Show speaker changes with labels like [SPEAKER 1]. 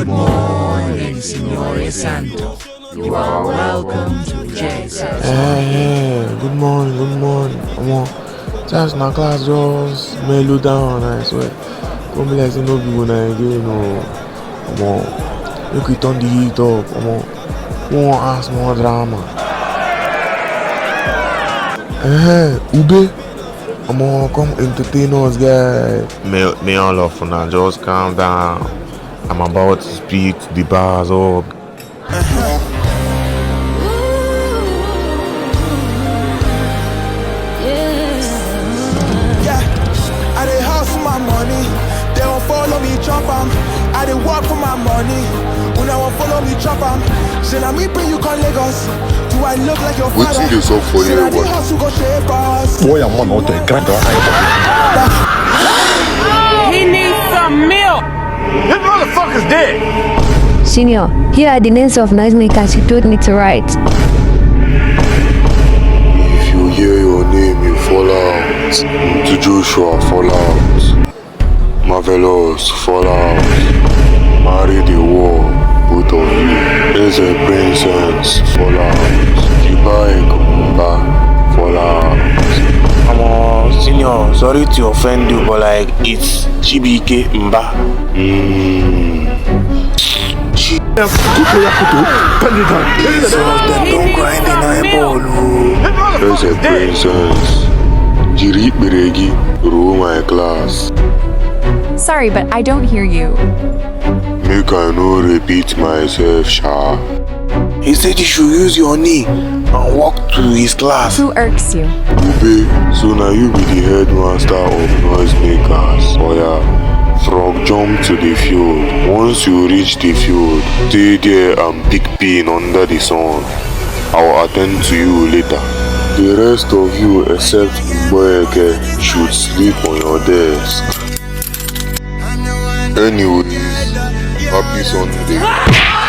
[SPEAKER 1] Good morning, Signore Santo. You are welcome to Jesus.
[SPEAKER 2] Hey, good morning, good morning. Come on. Just na class just mellow down, I swear. Come be like say no people na again, no. Come on. Make we turn the heat up, come on. We want ask more drama. Ube. Come on, come entertain us, guys. Me all of now, just calm down. I'm about to speak the bars up.
[SPEAKER 3] I dey hustle my money, they won't follow me chop am. I dey work for my money, when I won't follow me chop am. Say na me bring you come Lagos, do I look like your father?
[SPEAKER 4] Wetin dey sup for
[SPEAKER 3] Say
[SPEAKER 4] here,
[SPEAKER 3] na the
[SPEAKER 4] boy?
[SPEAKER 3] hustle go shape us.
[SPEAKER 5] Boy, I'm on out there, grind
[SPEAKER 6] He needs some milk.
[SPEAKER 5] This motherfucker's dead.
[SPEAKER 7] Senior, here are the names of noisemakers you told me to write.
[SPEAKER 4] If you hear your name, you fall out. To Joshua, fall out. Marvelous, fall out. Marry the war, both of you. There's a princess, fall out. Dubai, Kumba, fall out.
[SPEAKER 2] Come on, senior, sorry to offend you, but like it's GBK Mba.
[SPEAKER 3] Them don't grind in eyeball.
[SPEAKER 4] There's a princess. Jiri Beregi, rule my class.
[SPEAKER 8] Sorry, but I don't hear you.
[SPEAKER 4] Make I no repeat myself, Sha.
[SPEAKER 2] He said you should use your knee and walk to his class.
[SPEAKER 8] Who irks you?
[SPEAKER 4] Ube, so now you be the headmaster of noisemakers. Oh yeah, frog jump to the field. Once you reach the field, stay there and pick pin under the sun. I'll attend to you later. The rest of you except Mboeke should sleep on your desk. Anyways, happy Sunday.